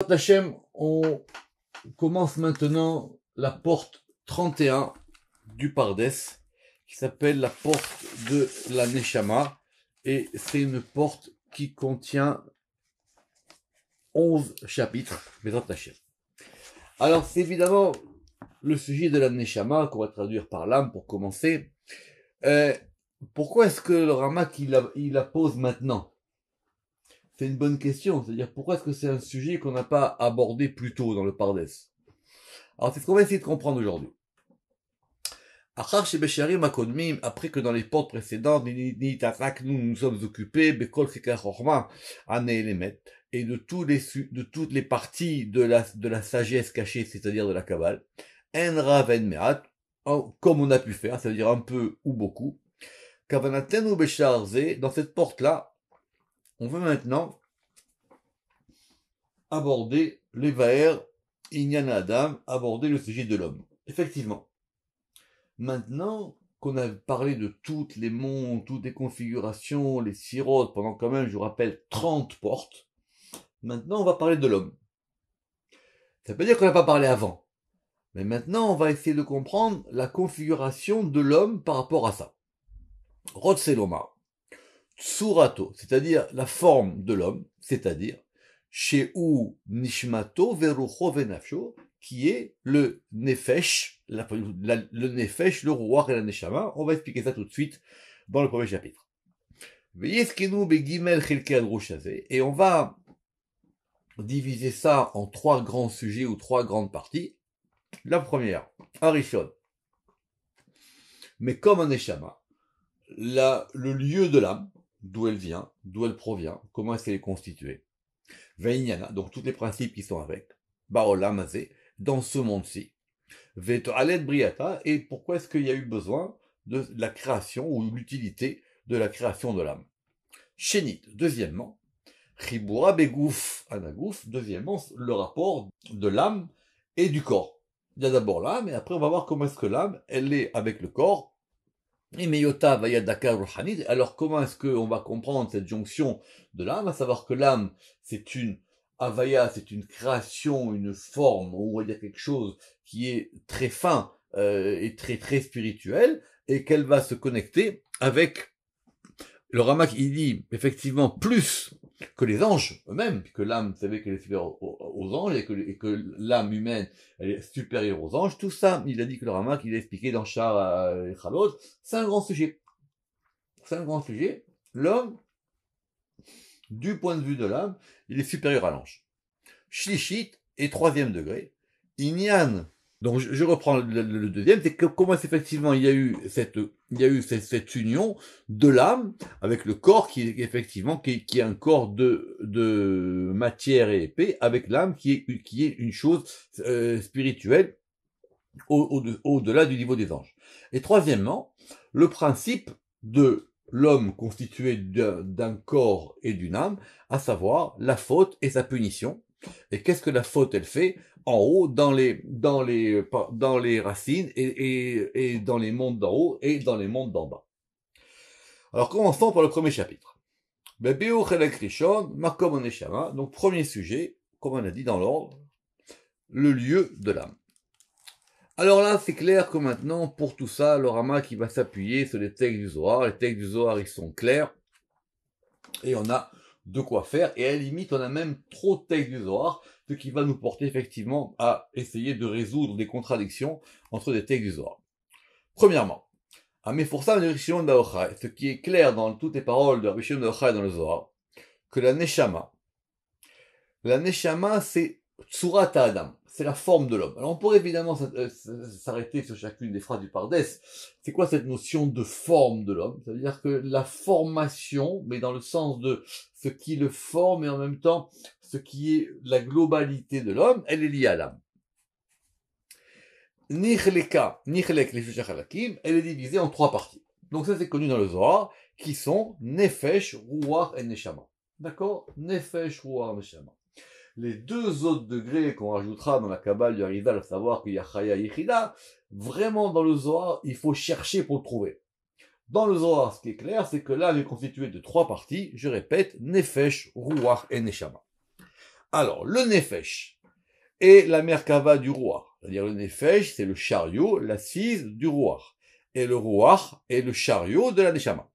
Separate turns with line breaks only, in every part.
Hachem, on commence maintenant la porte 31 du Pardes, qui s'appelle la porte de la Neshama, et c'est une porte qui contient 11 chapitres, Bezrat Hachem. Alors c'est évidemment le sujet de la Neshama, qu'on va traduire par l'âme pour commencer. Pourquoi est-ce que le Ramak il la pose maintenant? C'est une bonne question, c'est-à-dire pourquoi est-ce que c'est un sujet qu'on n'a pas abordé plus tôt dans le Pardes? Alors c'est ce qu'on va essayer de comprendre aujourd'hui. Après que dans les portes précédentes, nous nous sommes occupés et de toutes les parties de la sagesse cachée, c'est-à-dire de la Kabbale, comme on a pu faire, c'est-à-dire un peu ou beaucoup. Dans cette porte-là, on veut maintenant aborder les Vaer Inyan Adam, aborder le sujet de l'homme. Effectivement. Maintenant qu'on a parlé de toutes les mondes, toutes les configurations, les sirotes, pendant quand même, je vous rappelle, 30 portes, maintenant on va parler de l'homme. Ça veut dire qu'on n'a pas parlé avant. Mais maintenant on va essayer de comprendre la configuration de l'homme par rapport à ça. Rotseloma, Tsurato, c'est-à-dire la forme de l'homme, c'est-à-dire Sheu Nishmato Verucho Venafsho, qui est le Nefesh, le Nefesh, le Ruach et la Neshama. On va expliquer ça tout de suite dans le premier chapitre. Et on va diviser ça en trois grands sujets ou trois grandes parties. La première, Arishon. Mais comme un Neshama, le lieu de l'âme, d'où elle vient, d'où elle provient, comment est-ce qu'elle est constituée. Veinyana, donc tous les principes qui sont avec, Baolam Azé, dans ce monde-ci. Veto Aled Briata, et pourquoi est-ce qu'il y a eu besoin de la création ou l'utilité de la création de l'âme. Shenit, deuxièmement, Chibura Begouf Anagouf, deuxièmement, le rapport de l'âme et du corps. Il y a d'abord l'âme, et après on va voir comment est-ce que l'âme, elle est avec le corps. Alors comment est-ce qu'on va comprendre cette jonction de l'âme, à savoir que l'âme, c'est une avaya, c'est une création, une forme, on va dire quelque chose qui est très fin et très très spirituel, et qu'elle va se connecter avec le Ramak. Il dit effectivement plus que les anges eux-mêmes, puisque l'âme, vous savez qu'elle est supérieure aux anges, et que l'âme humaine, elle est supérieure aux anges. Tout ça, il a dit que le Ramak, il a expliqué dans Shar et Chalot. C'est un grand sujet. C'est un grand sujet. L'homme, du point de vue de l'âme, il est supérieur à l'ange. Shlishit et troisième degré. Inyan. Donc je reprends le deuxième, c'est que comment effectivement il y a eu cette union de l'âme avec le corps qui est un corps de matière et épée, avec l'âme qui est une chose spirituelle au-delà du niveau des anges. Et troisièmement, le principe de l'homme constitué d'un corps et d'une âme, à savoir la faute et sa punition. Et qu'est-ce que la faute elle fait en haut, dans les racines et dans les mondes d'en haut et dans les mondes d'en bas. Alors commençons par le premier chapitre. Donc premier sujet, comme on a dit dans l'ordre, le lieu de l'âme. Alors là, c'est clair que maintenant, pour tout ça, le Ramak va s'appuyer sur les textes du Zohar. Les textes du Zohar, ils sont clairs. Et on a de quoi faire. Et à la limite, on a même trop de textes du Zohar, ce qui va nous porter effectivement à essayer de résoudre des contradictions entre des textes du Zohar. Premièrement, ce qui est clair dans toutes les paroles de Rabbi Shimon bar Yochai dans le Zohar, que la Neshama, c'est Tsurat Adam, c'est la forme de l'homme. Alors on pourrait évidemment s'arrêter sur chacune des phrases du Pardes. C'est quoi cette notion de forme de l'homme? Ça veut dire que la formation, mais dans le sens de ce qui le forme et en même temps ce qui est la globalité de l'homme, elle est liée à l'âme. Nichlek elle est divisée en trois parties. Donc ça c'est connu dans le Zohar, qui sont Nefesh, Ruach et Neshama. D'accord? Nefesh, Ruach, Neshama. Les deux autres degrés qu'on rajoutera dans la Kabbale du Harizal, à savoir qu'il y a Chaya Yechida, vraiment dans le Zohar, il faut chercher pour le trouver. Dans le Zohar, ce qui est clair, c'est que l'âme est constituée de trois parties, je répète, Nefesh, Ruach et Neshama. Alors, le Nefesh et la Merkava du Ruach. C'est-à-dire le Nefesh, c'est le chariot, l'assise du Ruach. Et le Ruach est le chariot de la Neshama.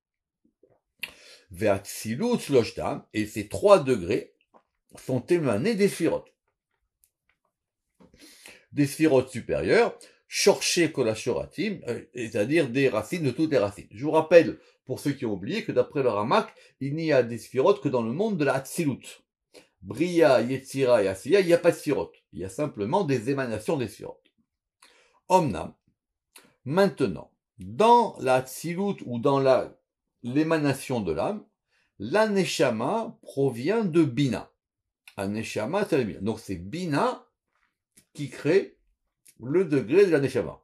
Ve'atzilut shloshtam, et ces 3 degrés sont émanés des sphirotes. Des sphirotes supérieures, shorché kolashoratim, c'est-à-dire des racines de toutes les racines. Je vous rappelle, pour ceux qui ont oublié, que d'après le Ramak, il n'y a des sphirotes que dans le monde de la Hatzilut. Bria, Yetzira et Asiya, il n'y a pas de sphirotes. Il y a simplement des émanations des sphirotes. Omnam, maintenant, dans la Hatzilut ou dans l'émanation de l'âme, la Neshama provient de Bina. Un Neshama, c'est le Bina. Donc c'est Bina qui crée le degré de la Neshama.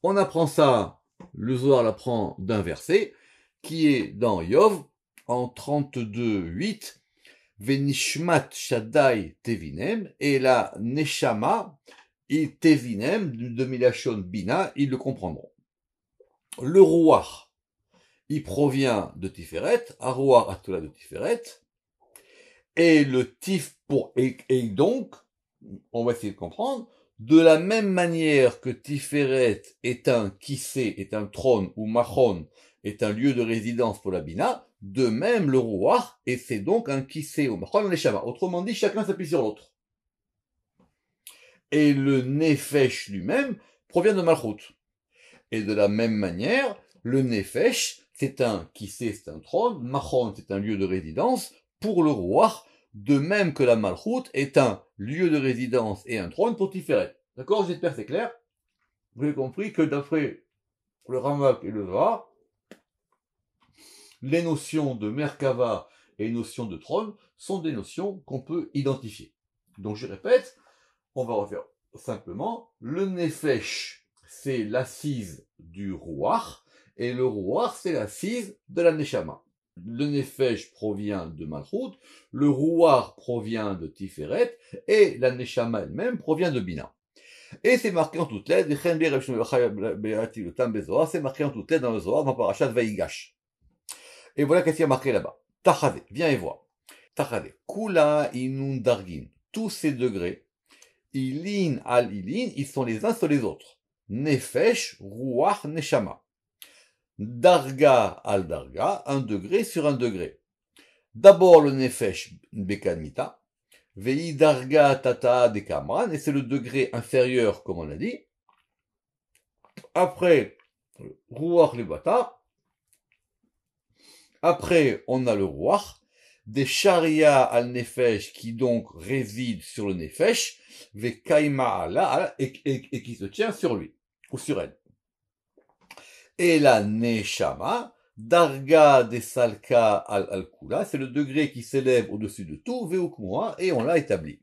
On apprend ça, le Zohar l'apprend d'un verset, qui est dans Yov, en 32.8, Venishmat Shaddai Tevinem, et la Neshama, et Tevinem, de Milachon Bina, ils le comprendront. Le Ruach, il provient de Tiferet, Aruach Atola de Tiferet, et le Tif et donc, on va essayer de comprendre, de la même manière que Tiferet est un kissé, est un trône, ou Machon est un lieu de résidence pour la Bina, de même le Ruach, et c'est donc un kissé ou Machon Neshama. Autrement dit, chacun s'appuie sur l'autre. Et le Nefesh lui-même provient de Malchut. Et de la même manière, le Nefesh, c'est un kissé, c'est un trône, Machon, c'est un lieu de résidence, pour le Ruach, de même que la Malchut est un lieu de résidence et un trône pour Tiferet. D'accord? J'espère que c'est clair. Vous avez compris que d'après le Ramak et le Zohar, les notions de Merkava et les notions de trône sont des notions qu'on peut identifier. Donc je répète, on va refaire simplement, le Nefesh, c'est l'assise du Ruach, et le Ruach, c'est l'assise de la Neshama. Le Nefesh provient de Malchut, le Ruach provient de Tiferet, et la Neshama elle-même provient de Bina. Et c'est marqué en toutes lettres, c'est marqué en toutes lettres dans le Zohar, dans Parashat Vaïgash. Et voilà qu'est-ce qui est marqué là-bas. Tachade, viens et vois. Tachade, Kula inun dargin, tous ces degrés, Ilin al Ilin, ils sont les uns sur les autres. Nefesh, Ruach, Neshama. Darga al Darga, un degré sur un degré. D'abord le Nefesh Bekanmita, Vei Darga Tata de Kamran, et c'est le degré inférieur, comme on a dit. Après, Ruach Lebata. Après, on a le Ruach, des Sharia al Nefesh qui donc réside sur le Nefesh, Ve Kaima ala, et qui se tient sur lui, ou sur elle. Et la Neshama, Darga de Salka al-Kula, c'est le degré qui s'élève au-dessus de tout, Veukmua, et on l'a établi.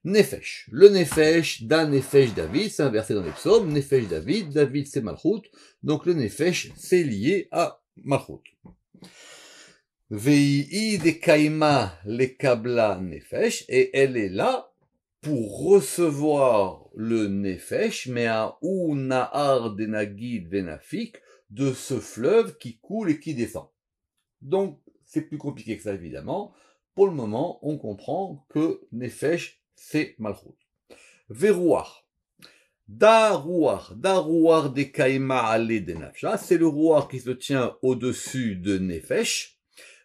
Nefesh. Le Nefesh d'un Nefesh David, c'est un verset dans les psaumes, Nefesh David, David c'est Malchut, donc le Nefesh c'est lié à Malchut. Vei de Kaima le Kabla Nefesh, et elle est là pour recevoir le Nefesh, mais à Nahar de Nagid Venafik, de ce fleuve qui coule et qui descend. Donc, c'est plus compliqué que ça, évidemment. Pour le moment, on comprend que Nefesh, c'est Malchut. Veruach. Daruach de Kaima Ale de Nafsha, c'est le Ruach qui se tient au-dessus de Nefesh.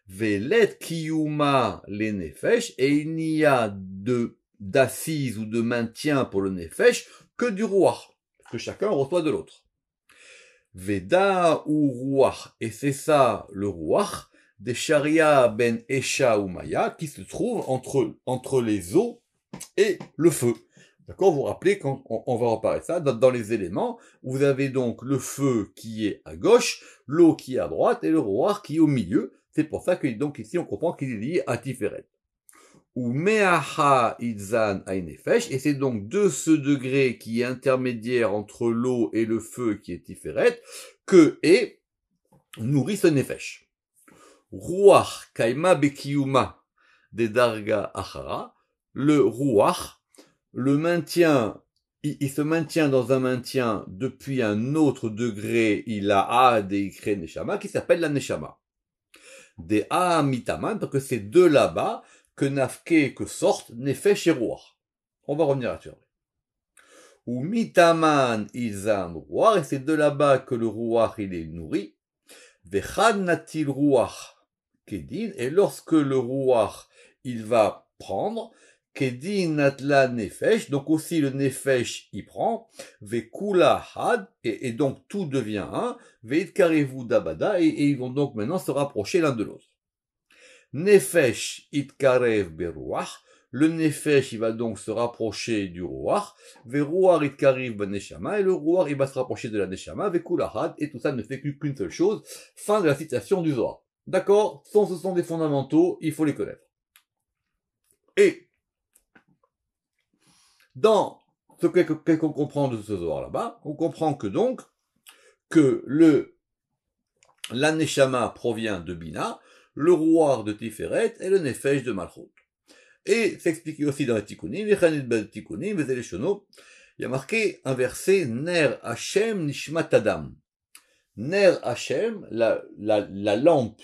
Velet Kiyuma le Nefesh, et il n'y a d'assise ou de maintien pour le Nefesh que du Ruach, que chacun reçoit de l'autre. Veda ou Ruach, et c'est ça le Ruach, des Sharia ben Esha ou Maya, qui se trouve entre les eaux et le feu. D'accord, vous vous rappelez quand on va reparler ça, dans les éléments, vous avez donc le feu qui est à gauche, l'eau qui est à droite, et le Ruach qui est au milieu. C'est pour ça que donc ici on comprend qu'il est lié à Tiferet. Ou Meaha Itzan Nefesh, et c'est donc de ce degré qui est intermédiaire entre l'eau et le feu qui est Tiferet, que est nourrit ce Nefesh. Ruach Kaima Bekiyuma de Darga Achara, le Ruach, le maintien, il se maintient dans un maintien depuis un autre degré, il a des Ikre Neshama, qui s'appelle la Neshama. Des Mitaman, parce que c'est de là-bas que nafke, que sortent, nefesh et ruach. On va revenir là-dessus. Ou mitaman izan ruach, et c'est de là-bas que le ruach il est nourri. Vechad natil ruach kedin, et lorsque le ruach il va prendre, kedin natla nefesh, donc aussi le nefesh il prend, vekula had, et donc tout devient un, veitkarevu dabada, et ils vont donc maintenant se rapprocher l'un de l'autre. Nefesh itkarev beruach, le nefesh il va donc se rapprocher du ruach, veruach itkarev beneshama, et le ruach il va se rapprocher de la neshama, vekula had, et tout ça ne fait qu'une seule chose. Fin de la citation du Zohar. D'accord? Ce sont des fondamentaux, il faut les connaître. Et dans ce qu'on comprend de ce Zohar là-bas, on comprend que donc que la neshama provient de Bina, le ruach de Tiferet et le nefesh de Malchut. Et c'est expliqué aussi dans les Tikkunim, il y a marqué un verset Ner Hashem Nishmat Adam. Ner Hashem, la lampe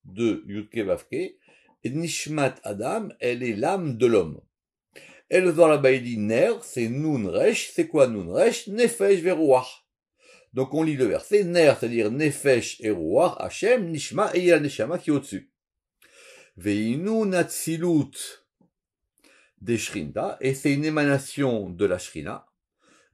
de Yudke Vavke, et Nishmat Adam, elle est l'âme de l'homme. Et le Zohar là-bas il dit Ner, c'est Nun Resh, c'est quoi Nun Resh? Nefesh veruach. Donc on lit le verset Ner, c'est-à-dire Nefesh et Ruach, Hashem, Nishma, et il y a la Neshama qui est au-dessus. Veinu Natsilut des Shrinta, et c'est une émanation de la Shrina.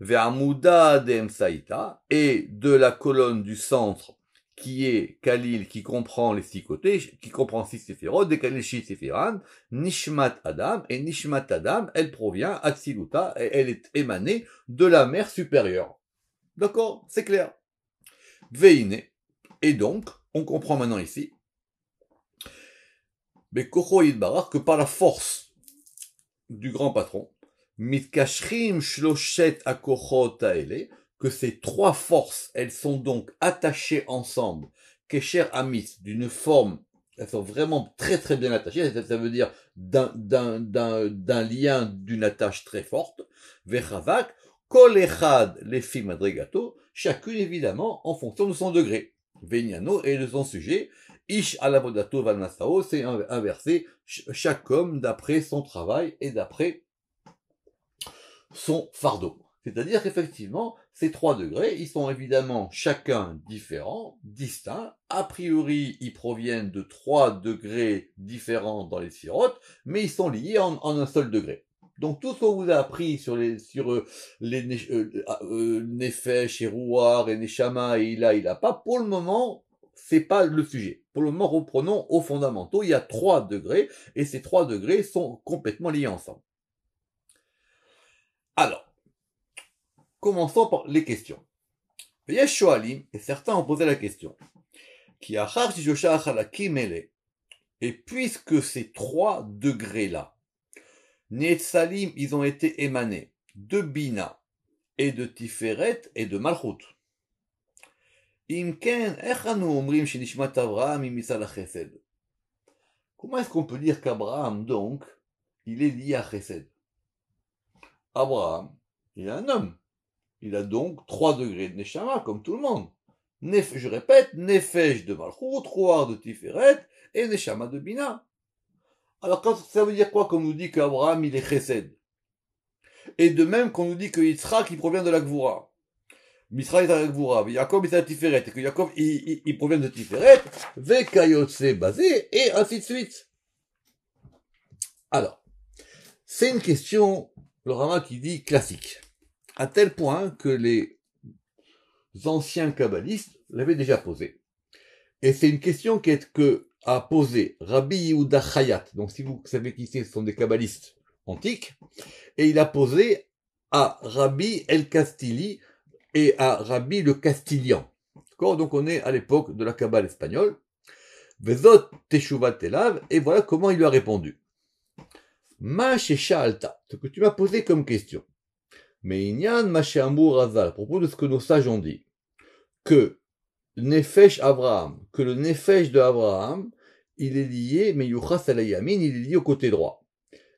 Ve'amuda de'emsaïta, et de la colonne du centre, qui est Kalil, qui comprend les 6 côtés, qui comprend 6 séphirot, des Kalil Shit Séphiran, Nishmat Adam, et Nishmat Adam, elle provient, Atsiluta, et elle est émanée de la mer supérieure. D'accord? C'est clair. Veine. Et donc, on comprend maintenant ici, que par la force du grand patron, Mitkashrim Shloshet Akochot Haele, que ces 3 forces, elles sont donc attachées ensemble, Kesher Amis, d'une forme, elles sont vraiment très très bien attachées, ça veut dire d'un lien, d'une attache très forte, Vechavak, Kol echad lefi madrigato, chacune évidemment en fonction de son degré. Veignano et de son sujet. Ish alavodato valnasao, c'est un verset, chaque homme d'après son travail et d'après son fardeau. C'est-à-dire qu'effectivement, ces 3 degrés, ils sont évidemment chacun différents, distincts. A priori, ils proviennent de 3 degrés différents dans les sirotes, mais ils sont liés en un seul degré. Donc tout ce qu'on vous a appris sur les Nefesh et Ruach et Neshama et il a pas, pour le moment, c'est pas le sujet. Pour le moment, reprenons aux fondamentaux. Il y a 3 degrés et ces 3 degrés sont complètement liés ensemble. Alors, commençons par les questions. Et certains ont posé la question. Et puisque ces 3 degrés-là, Netzalim, ils ont été émanés de Bina et de Tiferet et de Malchut. Imken, omrim shenishmat Avraham imisal chesed. Comment est-ce qu'on peut dire qu'Abraham, donc, il est lié à Chesed? Abraham, il est un homme. Il a donc 3 degrés de Neshama, comme tout le monde. Je répète, Nefesh de Malchut, Ruach de Tiferet et Neshama de Bina. Alors, ça veut dire quoi qu'on nous dit qu'Abraham, il est Chesed? Et de même qu'on nous dit que Yitzhak, il provient de la Gvura. Misra est à la Gvura, Yaakov est à la Tiferet, et que Yaakov, il provient de Tiferet, Vekayotse basé, et ainsi de suite. Alors, c'est une question, le Rama qui dit classique, à tel point que les anciens kabbalistes l'avaient déjà posée. Et c'est une question a posé Rabbi Yehuda Chayat. Donc si vous savez qui c'est, ce sont des kabbalistes antiques. Et il a posé à Rabbi El Castili et à Rabbi le Castilian. D'accord? Donc on est à l'époque de la Kabbale espagnole. Vezot Teshuvat Elav. Et voilà comment il lui a répondu. Ma Shesha Alta. Ce que tu m'as posé comme question. Mais Inyan Ma Sheamur Razal. À propos de ce que nos sages ont dit. Que Nefesh Abraham, que le Nefesh de Abraham, il est lié, mais Yuchas Alayamin, il est lié au côté droit.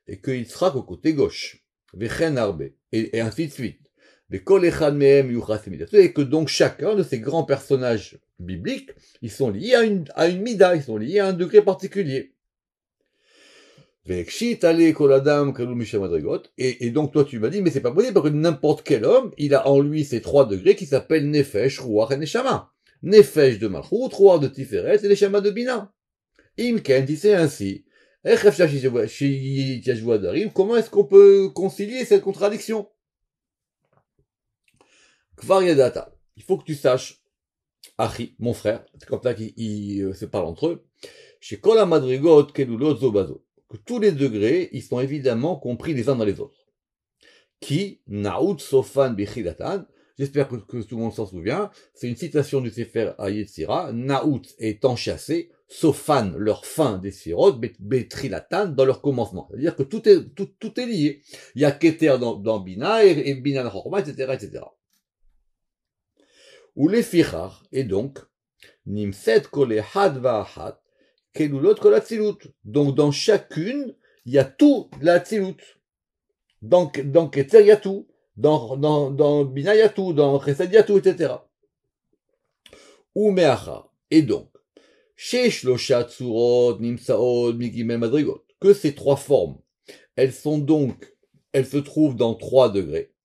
Et qu'il sera qu'au côté gauche. Vechen Arbe. Et ainsi de suite. Et que donc chacun de ces grands personnages bibliques, ils sont liés à une mida, ils sont liés à un degré particulier. Et donc toi tu m'as dit, mais c'est pas possible parce que n'importe quel homme, il a en lui ces 3 degrés qui s'appellent Nefesh, Ruach et Neshama. Nefesh de Malchut, Ruach de Tiferet et Neshama de Bina. Imken, si c'est ainsi, comment est-ce qu'on peut concilier cette contradiction? Kvar Yadata, il faut que tu saches, Achi, mon frère, c'est comme ça qu'ils se parlent entre eux, chez Kol HaMadrigot Kelulot Zobazo, que tous les degrés, ils sont évidemment compris les uns dans les autres. Qui, Naout Sofan Bichilatan, j'espère que tout le monde s'en souvient, c'est une citation du Sefer Yetzira, Naout étant chassé, Sofan, leur fin des Sirot, Betrilatan, dans leur commencement. C'est-à-dire que tout est lié. Il y a Keter dans Bina, et Bina dans Chorma, etc., etc. Ou les Fichar, et donc, Nimset Kole Had Va'ahat, Kelulot Kol Atzilut. Donc, dans chacune, il y a tout l'Atzilut. Dans Keter, il y a tout. Dans Bina, il y a tout. Dans Chesed, il y a tout, etc. Ou Meachar. Et donc, chez Shlosha Tsurot, Nimsaot, Migimel Madrigot, que ces 3 formes, elles se trouvent dans 3 degrés.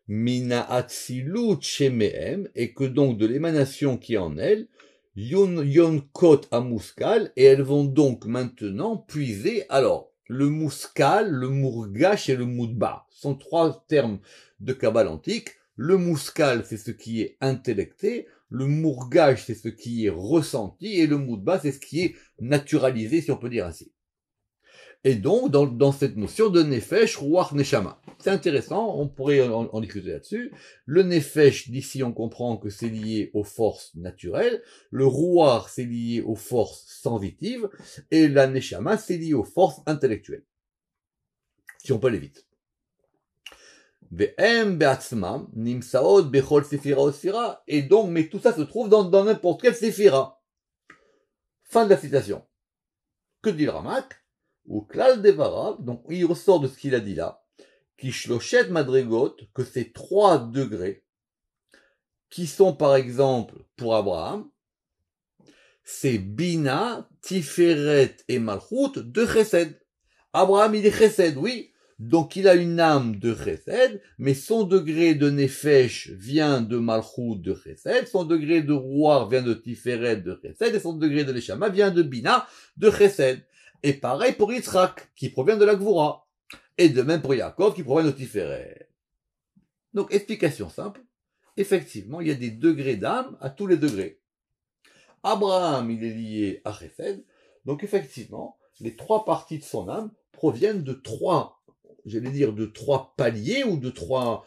Mina Atzilut Shemehem, et que donc de l'émanation qui est en elles, Yon Kot Amuskal, et elles vont donc maintenant puiser, alors, le Muskal, le Murgash et le Mudba. Ce sont 3 termes de Kabbale antique. Le Muskal, c'est ce qui est intellecté, le Murgash, c'est ce qui est ressenti, et le Mudba, c'est ce qui est naturalisé, si on peut dire ainsi. Et donc, dans cette notion de Nefesh, Ruach, Neshama. C'est intéressant, on pourrait en discuter là-dessus. Le Nefesh, d'ici, on comprend que c'est lié aux forces naturelles. Le Ruach, c'est lié aux forces sensitives. Et la Neshama, c'est lié aux forces intellectuelles. Si on peut aller vite. Et donc, mais tout ça se trouve dans n'importe quelle séphira. Fin de la citation. Que dit le Ramak? Ou Klal Devara, donc il ressort de ce qu'il a dit là, qui Shloshet Madrigot, que c'est 3 degrés, qui sont par exemple, pour Abraham, c'est Bina, Tiferet et Malchut de Chesed. Abraham, il est Chesed, oui, donc il a une âme de Chesed, mais son degré de Nefesh vient de Malchut de Chesed, son degré de Ruach vient de Tiferet de Chesed, et son degré de Neshama vient de Bina de Chesed. Et pareil pour Yitzhak, qui provient de la Gvura. Et de même pour Yaakov, qui provient de Tiferet. Donc, explication simple. Effectivement, il y a des degrés d'âme à tous les degrés. Abraham, il est lié à Chesed. Donc, effectivement, les 3 parties de son âme proviennent de 3 paliers ou de 3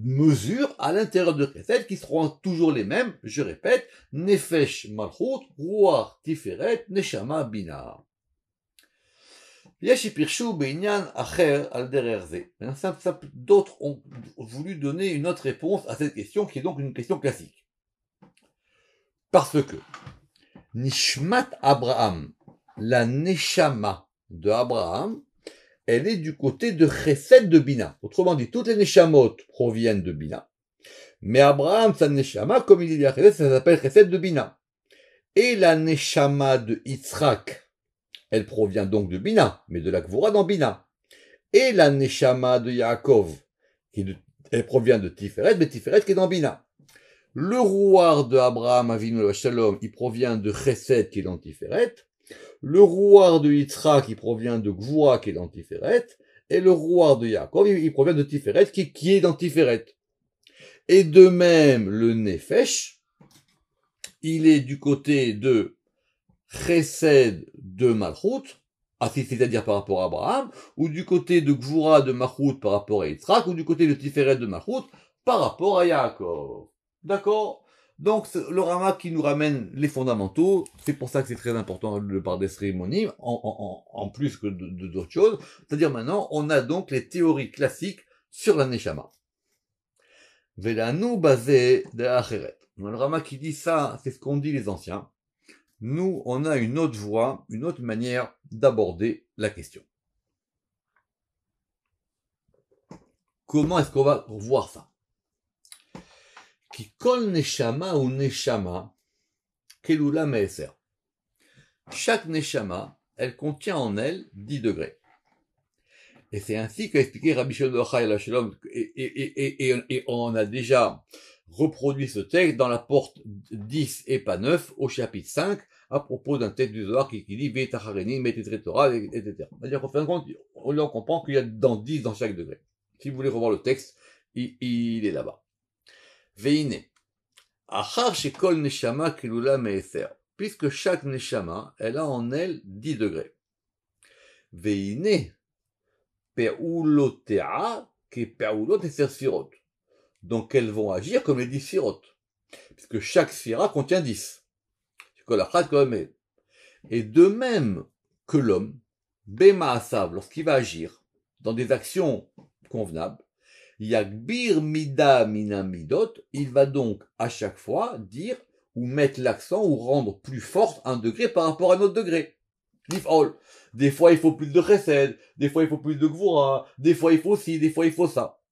mesures à l'intérieur de Chesed qui seront toujours les mêmes. Je répète, Nefesh, Malchut, Ruach, Tiferet, Neshama, Bina. D'autres ont voulu donner une autre réponse à cette question, qui est donc une question classique. Parce que Nishmat Abraham, la Neshama de Abraham, elle est du côté de Chesed de Bina. Autrement dit, toutes les Neshamot proviennent de Bina. Mais Abraham, sa Neshama, comme il dit à Chesed, ça s'appelle Chesed de Bina. Et la Neshama de Yitzhak, elle provient donc de Bina, mais de la Gvura dans Bina. Et la Neshama de Yaakov, elle provient de Tiferet, mais Tiferet qui est dans Bina. Le Ruach de Abraham Avinu Shalom, il provient de Chesed qui est dans Tiferet. Le Ruach de Yitzhak, il provient de Gvura qui est dans Tiferet. Et le Ruach de Yaakov, il provient de Tiferet qui est dans Tiferet. Et de même, le Nefesh, il est du côté de Chesed de Malchut, c'est-à-dire par rapport à Abraham, ou du côté de Gvura de Malchut par rapport à Yitzhak, ou du côté de Tiferet de Malchut par rapport à Yaakov. D'accord? Donc, c'est le Rama qui nous ramène les fondamentaux. C'est pour ça que c'est très important de parler des cérémonies, en plus que d'autres choses. C'est-à-dire maintenant, on a donc les théories classiques sur la Neshama. Velanu basé de Acheret. Le Rama qui dit ça, c'est ce qu'ont dit les anciens. Nous, on a une autre voie, une autre manière d'aborder la question. Comment est-ce qu'on va voir ça? Ki kol neshama ou neshama, kelula me'eser. Chaque neshama, elle contient en elle 10 degrés. Et c'est ainsi qu'a expliqué Rabbi Shimon bar Yochai Shalom, et on a déjà reproduit ce texte dans la porte 10 et pas 9 au chapitre 5 à propos d'un texte du Zohar qui dit Ve'etachareni, Metetre Torah, etc. C'est-à-dire qu'en fin de compte, on comprend qu'il y a dans 10 dans chaque degré. Si vous voulez revoir le texte, il est là-bas. Veine. Achar shekol neshama kilula me'eser. Puisque chaque neshama, elle a en elle 10 degrés. Veine. Pe'ulotea ke pe'ulot eser sfirot. Donc elles vont agir comme les 10 sphirot. Puisque chaque sphira contient 10. Et de même que l'homme, Bema'asav, lorsqu'il va agir dans des actions convenables, Yagbir mida mina midot, il va donc à chaque fois dire ou mettre l'accent ou rendre plus fort un degré par rapport à un autre degré. Lif'ol. Des fois il faut plus de chesed, des fois il faut plus de gvura, des fois il faut ci, des fois il faut ça.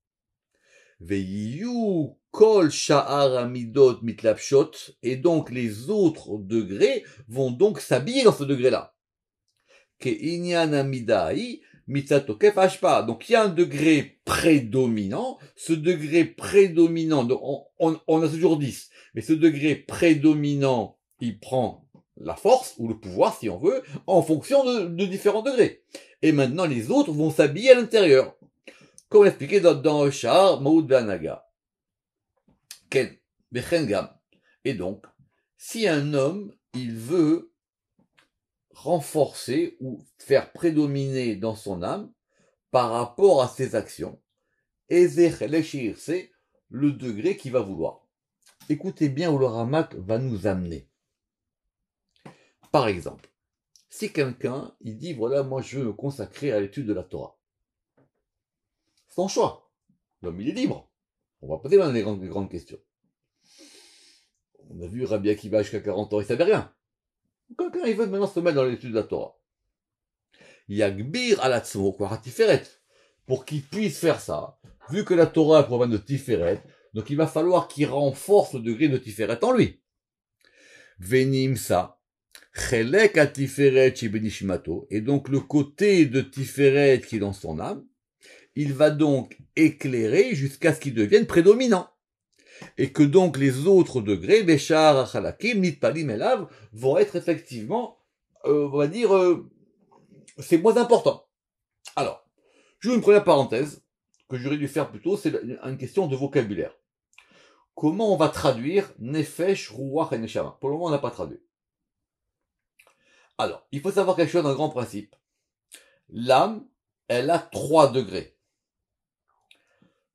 Ve'iyu kol sha'ar amidot mitlapshot, et donc les autres degrés vont donc s'habiller dans ce degré-là. Ke inyan amidai mitzatokef ashpa. Donc il y a un degré prédominant. Ce degré prédominant, donc on a toujours 10, mais ce degré prédominant, il prend la force ou le pouvoir, si on veut, en fonction de différents degrés. Et maintenant les autres vont s'habiller à l'intérieur. Comme expliqué dans Sha'ar Maoud Be'anaga. Ken, Bechengam. Et donc, si un homme, il veut renforcer ou faire prédominer dans son âme par rapport à ses actions, c'est le degré qu'il va vouloir. Écoutez bien où le Ramak va nous amener. Par exemple, si quelqu'un, il dit, voilà, moi je veux me consacrer à l'étude de la Torah. Son choix. L'homme, il est libre. On va poser maintenant les grandes questions. On a vu Rabbi Akiva jusqu'à 40 ans, il savait rien. Quelqu'un, il veut maintenant se mettre dans l'étude de la Torah. Yagbir alatzmo, quoi, Tiferet. Pour qu'il puisse faire ça, vu que la Torah provient de Tiferet, donc il va falloir qu'il renforce le degré de Tiferet en lui. Venimsa. Chelek a Tiferet shibenishmato. Et donc le côté de Tiferet qui est dans son âme, il va donc éclairer jusqu'à ce qu'il devienne prédominant. Et que donc les autres degrés, Béchar, Achalakim, Nitpalim, Elav, vont être effectivement, on va dire, c'est moins important. Alors, je vous une première parenthèse, que j'aurais dû faire plus tôt, c'est une question de vocabulaire. Comment on va traduire Nefesh, Ruach et Neshama? Pour le moment, on n'a pas traduit. Alors, il faut savoir quelque chose d'un grand principe. L'âme, elle a 3 degrés.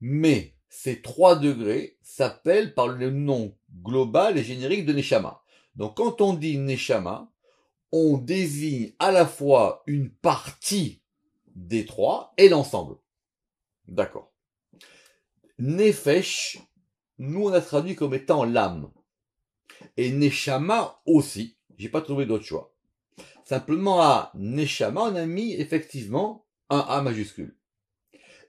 Mais ces 3 degrés s'appellent par le nom global et générique de Neshama. Donc quand on dit Neshama, on désigne à la fois une partie des 3 et l'ensemble. D'accord. Nefesh, nous on a traduit comme étant l'âme. Et Neshama aussi. J'ai pas trouvé d'autre choix. Simplement à Neshama, on a mis effectivement un A majuscule.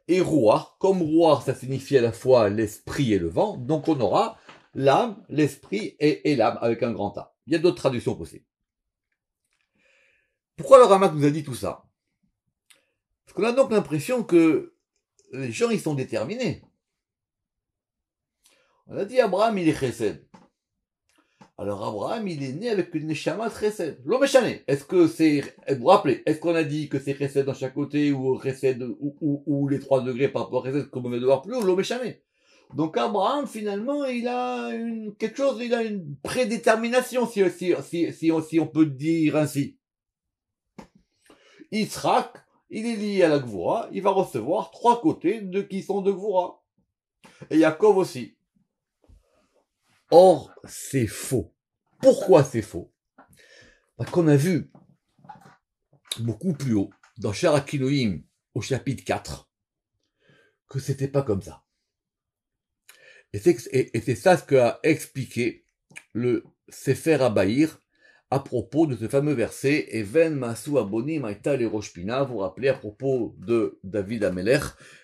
Et Ruach, comme Ruach, ça signifie à la fois l'esprit et le vent, donc on aura l'âme, l'esprit et l'âme avec un grand A. Il y a d'autres traductions possibles. Pourquoi le Ramak nous a dit tout ça? Parce qu'on a donc l'impression que les gens, ils sont déterminés. On a dit Abraham, il est chesed. Alors Abraham, il est né avec une neshama chesed. L'omeshane. Est-ce que c'est, vous vous rappelez, est-ce qu'on a dit que c'est chesed dans chaque côté ou chesed ou les 3 degrés par rapport à chesed comme on va devoir plus ou l'omeshane? Donc Abraham, finalement, il a quelque chose, il a une prédétermination, si on peut dire ainsi. Yitzhak, il est lié à la Gvura, il va recevoir 3 côtés qui sont de Gvura. Et Yaakov aussi. Or, c'est faux. Pourquoi c'est faux? Parce qu'on a vu beaucoup plus haut, dans Sha'ar HaKiluim, au chapitre 4, que c'était pas comme ça. Et c'est ça ce qu'a expliqué le Sefer HaBahir à propos de ce fameux verset Even Masu Abonim Aïta le Rosh Pina. Vous vous rappelez à propos de David Amelech,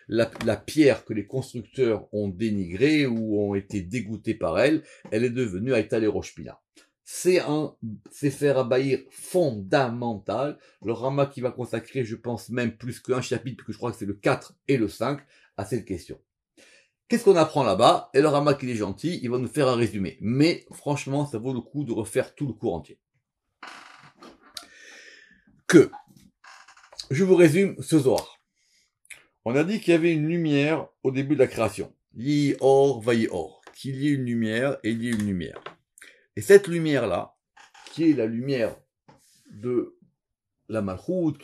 la pierre que les constructeurs ont dénigrée ou ont été dégoûtés par elle, elle est devenue Aïta le Rosh Pina. c'est un Sefer Abaïr fondamental. Le Rama qui va consacrer, je pense même plus qu'un chapitre, parce que je crois que c'est le 4 et le 5, à cette question. Qu'est-ce qu'on apprend là-bas? Et le Rama qui est gentil, il va nous faire un résumé. Mais franchement, ça vaut le coup de refaire tout le cours entier. Je vous résume ce Zohar. On a dit qu'il y avait une lumière au début de la création. Yi or, vayi or. Qu'il y ait une lumière et il y ait une lumière. Et cette lumière-là, qui est la lumière de la Malchout,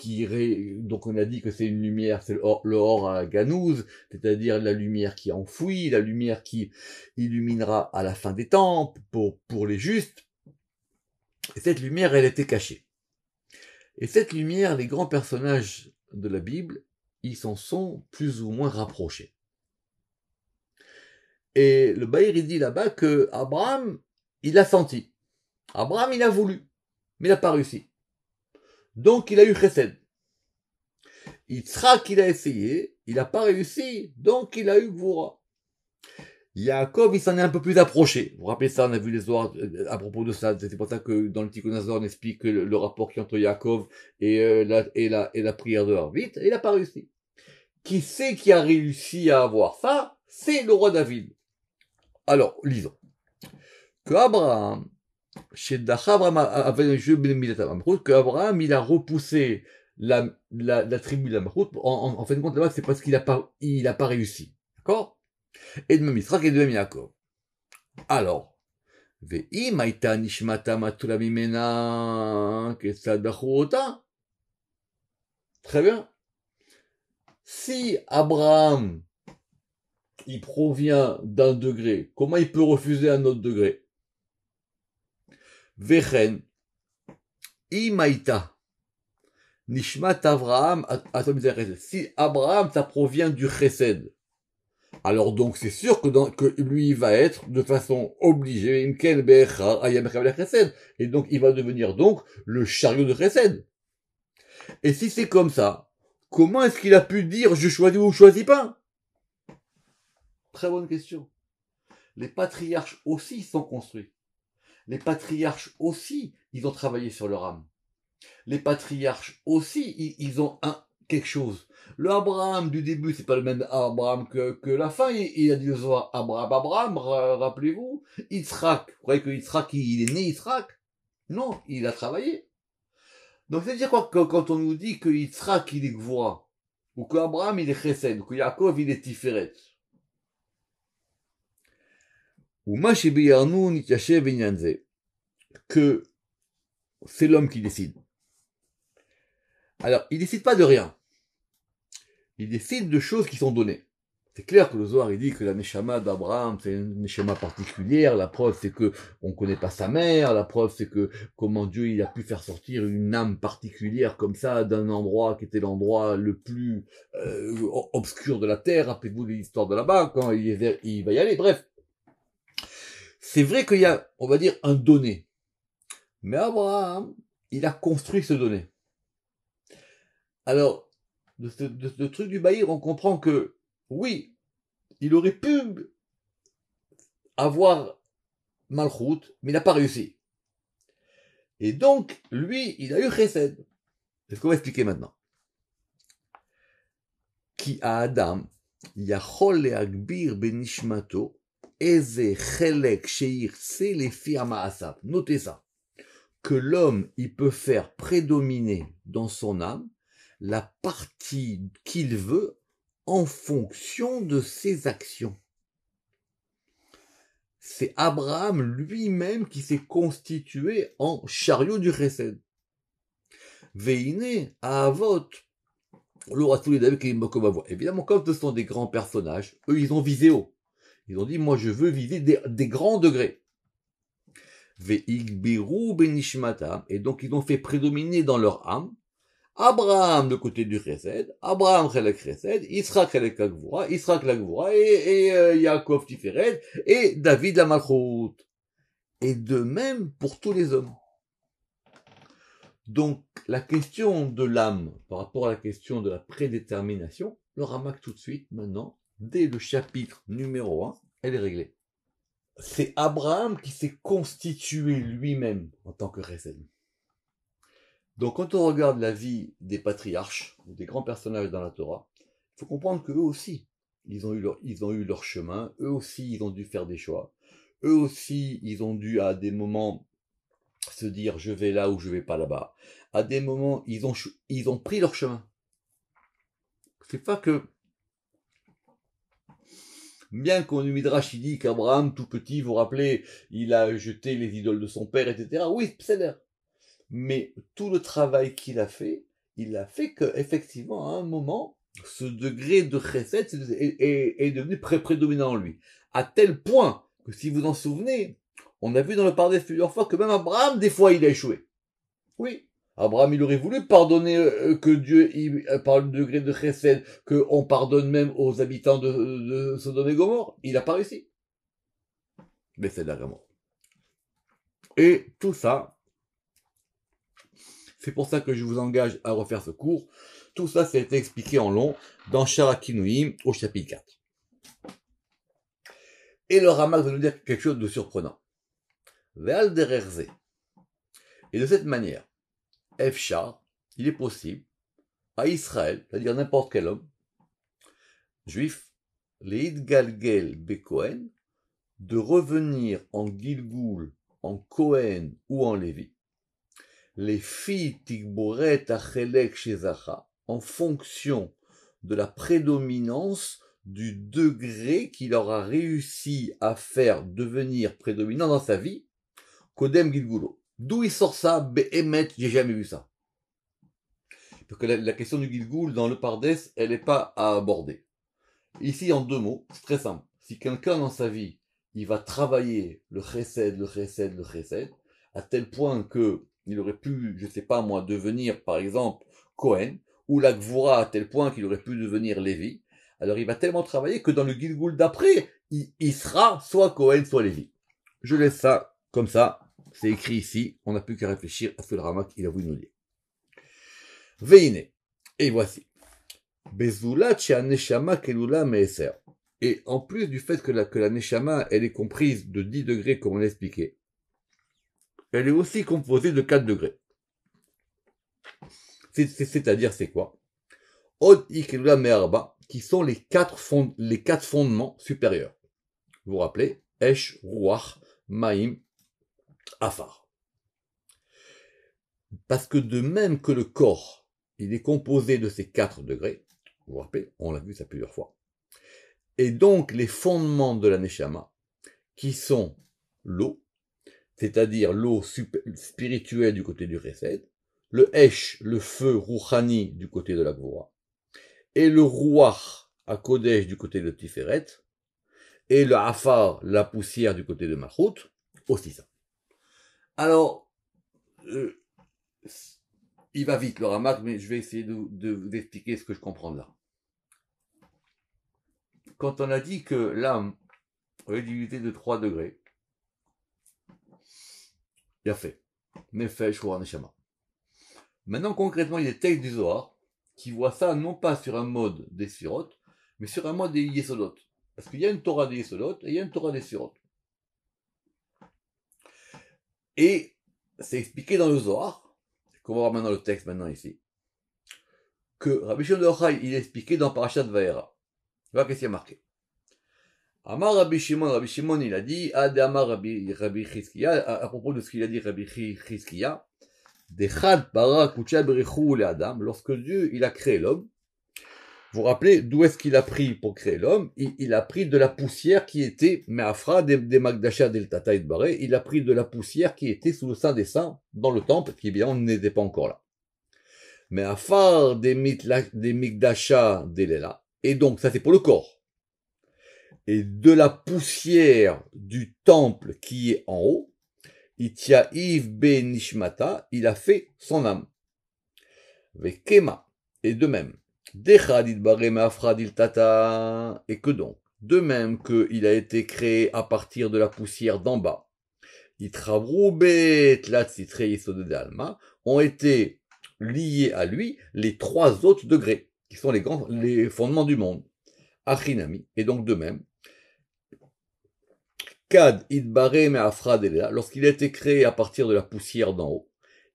donc on a dit que c'est une lumière, c'est le or à Ganouz, c'est-à-dire la lumière qui enfouit, la lumière qui illuminera à la fin des temps pour les justes. Et cette lumière, elle était cachée. Et cette lumière, les grands personnages de la Bible, ils s'en sont plus ou moins rapprochés. Et le Baïr, il dit là-bas que Abraham, il a senti. Abraham, il a voulu, mais il n'a pas réussi. Donc, il a eu Chesed. Yitzhak, il a essayé, il n'a pas réussi, donc il a eu Gvura. Yaakov, il s'en est un peu plus approché. Vous vous rappelez ça, on a vu les Zohar à propos de ça. C'est pour ça que dans le Tikkun Azor, on explique le rapport qu'il y a entre Yaakov et la prière de Harvit, et il n'a pas réussi. Qui c'est qui a réussi à avoir ça? C'est le roi David. Alors, lisons. Que Abraham, que Abraham, il a repoussé la tribu de la Malchut. En fin de compte, là-bas, c'est parce qu'il a pas réussi. D'accord? Et de même Yitzhak et de même Yaakov. Alors, ve'im haïta nishmata matula mimena kesadachu ota. Très bien. Si Abraham, il provient d'un degré, comment il peut refuser un autre degré? Vechen, imaïta, nishmat Abraham, si Abraham, ça provient du chesed, alors donc c'est sûr que lui va être de façon obligée, et donc il va devenir donc le chariot de chesed. Et si c'est comme ça, comment est-ce qu'il a pu dire je choisis ou je choisis pas? Très bonne question. Les patriarches aussi sont construits. Les patriarches aussi, ils ont travaillé sur leur âme. Les patriarches aussi, ils ont quelque chose. Le Abraham du début, c'est pas le même Abraham que la fin. Il a dit le soir Abraham, rappelez-vous. Yitzhak, vous croyez que Yitzhak, il est né Yitzhak? Non, il a travaillé. Donc c'est-à-dire quoi quand on nous dit que Yitzhak, il est Gvura, ou que Abraham, il est Chesed, ou que Yaakov, il est Tiferet. Ou que c'est l'homme qui décide. Alors, il décide pas de rien. Il décide de choses qui sont données. C'est clair que le Zohar, il dit que la Neshama d'Abraham, c'est une Neshama particulière. La preuve, c'est que on connaît pas sa mère. La preuve, c'est que comment Dieu, il a pu faire sortir une âme particulière comme ça d'un endroit qui était l'endroit le plus obscur de la terre. Rappelez-vous de l'histoire de là-bas, quand il va y aller. Bref. C'est vrai qu'il y a, on va dire, un donné. Mais Abraham, il a construit ce donné. Alors, de ce truc du Baïr, on comprend que, oui, il aurait pu avoir Malchut, mais il n'a pas réussi. Et donc, lui, il a eu Chesed. C'est ce qu'on va expliquer maintenant. Ki Adam, yachol leagbir benishmato, eze chelek sheirtse lefi ha'ma'asav. Notez ça. Que l'homme, il peut faire prédominer dans son âme la partie qu'il veut en fonction de ses actions. C'est Abraham lui-même qui s'est constitué en chariot du Chesed. Veine à Avot. Évidemment, comme ce sont des grands personnages, eux, ils ont visé haut. Ils ont dit, moi, je veux viser des grands degrés. Ve'igbiru benishmatam. Et donc, ils ont fait prédominer dans leur âme Abraham de côté du Chesed, Abraham chelek Chesed, Yitzhak chelek la Gvura, Yitzhak la Gvura, et Yaakov Tiferet, et David la Malchut. Et de même pour tous les hommes. Donc, la question de l'âme, par rapport à la question de la prédétermination, le Ramak tout de suite, maintenant, dès le chapitre numéro 1, elle est réglée. c'est Abraham qui s'est constitué lui-même en tant que Chesed. Donc quand on regarde la vie des patriarches, ou des grands personnages dans la Torah, il faut comprendre qu'eux aussi, ils ont eu leur chemin, eux aussi ils ont dû faire des choix, eux aussi ils ont dû à des moments se dire je vais là ou je vais pas là-bas. À des moments ils ont pris leur chemin. C'est pas que, bien qu'on nous midrash il dit qu'Abraham tout petit, vous vous rappelez, il a jeté les idoles de son père, etc. Oui, c'est vrai. Mais tout le travail qu'il a fait, il a fait que effectivement à un moment, ce degré de chesed est devenu prédominant en lui. À tel point que si vous en souvenez, on a vu dans le Pardes plusieurs fois que même Abraham, des fois, il a échoué. Oui. Abraham, il aurait voulu pardonner que Dieu, par le degré de chesed, qu'on pardonne même aux habitants de Sodome et Gomorrhe. Il n'a pas réussi. Mais c'est vraiment. Et tout ça, c'est pour ça que je vous engage à refaire ce cours. Tout ça, c'est expliqué en long dans Sharakinouim au chapitre 4. Et le Ramak va nous dire quelque chose de surprenant. Ve'al dererze. Et de cette manière, Efshar, il est possible, à Israël, c'est-à-dire n'importe quel homme, juif, Leid Galgel Bekohen, de revenir en Gilgoul, en Kohen ou en Lévi, les filles Tigboret Achelek Shezacha, en fonction de la prédominance du degré qu'il aura réussi à faire devenir prédominant dans sa vie, Kodem Gilgulo. D'où il sort ça? Behemet, j'ai jamais vu ça. Parce que la question du Gilgul dans le Pardes, elle n'est pas à aborder. Ici, en deux mots, c'est très simple. Si quelqu'un dans sa vie, il va travailler le chesed, à tel point que il aurait pu, je sais pas moi, devenir, par exemple, Cohen, ou la Gvura à tel point qu'il aurait pu devenir Lévi, alors il va tellement travailler que dans le Gilgul d'après, il sera soit Cohen, soit Lévi. Je laisse ça comme ça, c'est écrit ici, on n'a plus qu'à réfléchir à ce que le Ramak il a voulu nous dire. Veine, et voici. Bezulat neshama kelula meeser. Et en plus du fait que la neshama, elle est comprise de 10 degrés, comme on l'a expliqué, elle est aussi composée de 4 degrés. C'est-à-dire, c'est quoi? Od ikelula me'arba, qui sont les quatre fondements supérieurs. Vous vous rappelez? Esh, Ruach, Maïm, Afar. Parce que de même que le corps, il est composé de ces 4 degrés, vous vous rappelez, on l'a vu ça plusieurs fois. Et donc, les fondements de la Neshama, qui sont l'eau, c'est-à-dire l'eau spirituelle du côté du Chesed, le Esh, le feu Rouhani du côté de la Gvura, et le Ruach à Kodesh du côté de Tiferet, et le Afar, la poussière du côté de Malchut, aussi ça. Alors, il va vite le Ramak, mais je vais essayer de vous expliquer ce que je comprends là. Quand on a dit que l'âme est divisée de 3 degrés, il a fait Nefesh ou Neshama. Maintenant, concrètement, il y a des textes du Zohar qui voient ça non pas sur un mode des Sphirot, mais sur un mode des Yesodot. Parce qu'il y a une Torah des Yesodot et il y a une Torah des Sphirot. Et c'est expliqué dans le Zohar, qu'on va voir maintenant le texte maintenant ici, que Rabbi Shimon de Yochai, il est expliqué dans Parashat Vayera. Voilà qu'est-ce qu'il y a marqué. Amar Rabbi Shimon, il a dit, Ad Amar Rabbi Chizkiya, à propos de ce qu'il a dit Rabbi Chizkiya, Dechad bara kucha berichu le Adam, lorsque Dieu, il a créé l'homme, vous vous rappelez, d'où est-ce qu'il a pris pour créer l'homme? Il a pris de la poussière qui était, Me'afra des Magdasha del Tata et Baré, il a pris de la poussière qui était sous le sein des saints, dans le temple, qui évidemment n'était pas encore là. Me'afar des Migdasha delela, et donc ça c'est pour le corps. Et de la poussière du temple qui est en haut, Ityaïv ben Nishmata, il a fait son âme. Vekema, et de même. Dechadid barem afradil tata, et que donc, de même qu'il a été créé à partir de la poussière d'en bas, Itravrubet latzitre yisod alma, ont été liés à lui les 3 autres degrés, qui sont les fondements du monde. Achinami, et donc de même, Kad idbare me'afra delela, lorsqu'il a été créé à partir de la poussière d'en haut,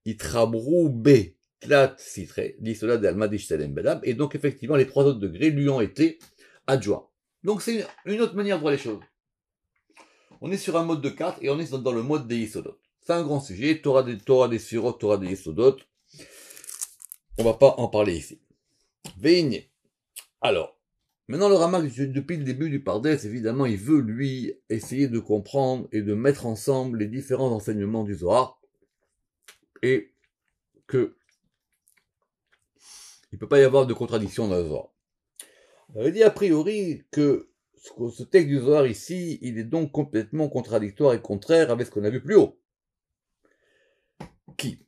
itrabru be tlat sitre, l'isola de almadish selem bedam, et donc effectivement les 3 autres degrés lui ont été adjoints. Donc c'est une autre manière de voir les choses. On est sur un mode de 4 et on est dans le mode des Yesodot. C'est un grand sujet, Torah des Sphirot, Torah des Yesodot. On va pas en parler ici. Veine. Alors, maintenant le Ramak, depuis le début du Pardes, évidemment, il veut lui essayer de comprendre et de mettre ensemble les différents enseignements du Zohar et que il peut pas y avoir de contradiction dans le Zohar. On avait dit a priori que ce texte du Zohar ici, il est donc complètement contradictoire et contraire avec ce qu'on a vu plus haut. Qui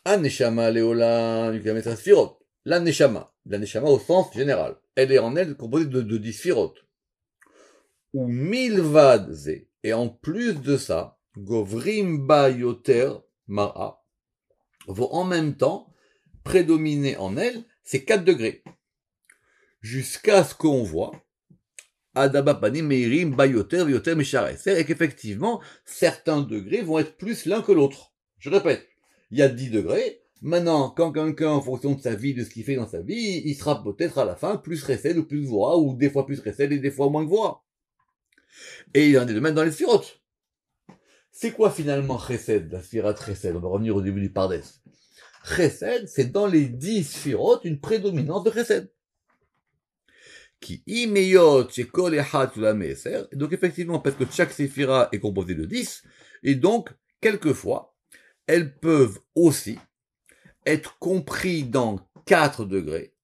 An-Neshama Leolam Yukamet Sphirot. La Neshama au sens général. Elle est en elle composée de 10 Sphirot. Ou Milvad Ze. Et en plus de ça, Govrim Ba Yoter Mara vont en même temps prédominer en elle ces 4 degrés. Jusqu'à ce qu'on voit Adaba Panim Meirim Ba Yoter Yoter Misharet. C'est qu'effectivement, certains degrés vont être plus l'un que l'autre. Je répète, il y a 10 degrés. Maintenant, quand quelqu'un, en fonction de sa vie, de ce qu'il fait dans sa vie, il sera peut-être à la fin plus Chesed ou plus Gvura, ou des fois plus Chesed et des fois moins Gvura. Et il en est de même dans les sphirotes. C'est quoi finalement Chesed, la sphirote Chesed? On va revenir au début du Pardes. Chesed, c'est dans les 10 sphirotes une prédominance de Chesed. Qui imeyot chez kol echad sous la meser. Donc effectivement, parce que chaque séphira est composée de 10, et donc, quelquefois, elles peuvent aussi être compris dans 4 degrés,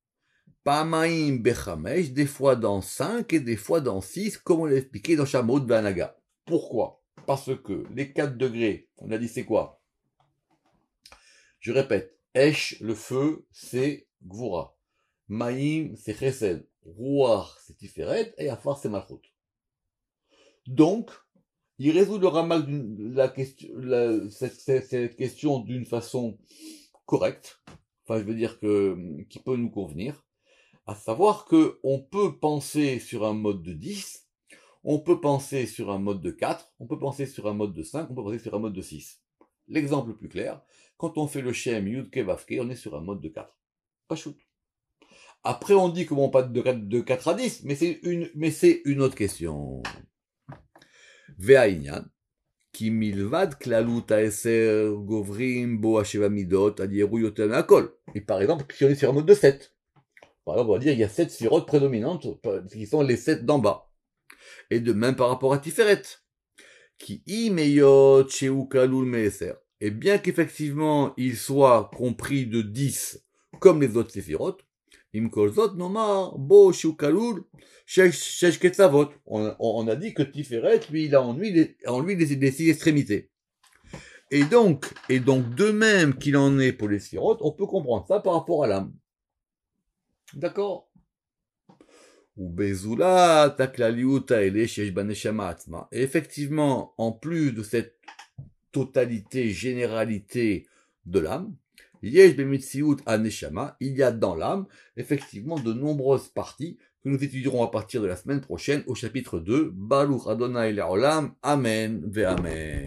Pamaim bechamesh, des fois dans 5 et des fois dans 6, comme on l'a expliqué dans Shamot Banaga. Pourquoi? Parce que les 4 degrés, on a dit c'est quoi? Je répète, Esh, le feu, c'est Gvura. Maïm, c'est Chesed. Ruach, c'est Tiferet. Et Afar, c'est Malchut. Donc, il résout le Ramak cette question d'une façon correcte, enfin je veux dire qui peut nous convenir, à savoir que on peut penser sur un mode de 10, on peut penser sur un mode de 4, on peut penser sur un mode de 5, on peut penser sur un mode de 6. L'exemple le plus clair, quand on fait le Shem Yudke Vavke, on est sur un mode de 4. Pas shoot. Après on dit comment pas de 4 à 10, mais c'est une autre question. Ve'ainyan, Ki milvad klalut aeser govrim bo asheva midot adieru yoter me'akol. Et par exemple, si on est sur un mode de 7, par exemple, on va dire il y a 7 sphirotes prédominantes qui sont les 7 d'en bas. Et de même par rapport à Tiferet. Ki imeyot sheu kalul me'eser. Et bien qu'effectivement il soit compris de 10 comme les autres sphirotes, im kol zot nomar bo sheu kalul shesh ketzavot. On a dit que Tiferet, lui, il a en lui les 6 extrémités. Et donc, de même qu'il en est pour les sphirotes, on peut comprendre ça par rapport à l'âme. D'accord? Ou bezula taklaliuta ele shesh baneshama atma. Et effectivement, en plus de cette totalité, généralité de l'âme, yesh bemitsiut aneshama, il y a dans l'âme, effectivement, de nombreuses parties que nous étudierons à partir de la semaine prochaine au chapitre 2, Baruch Adonai Le'olam, Amen, Ve'amen.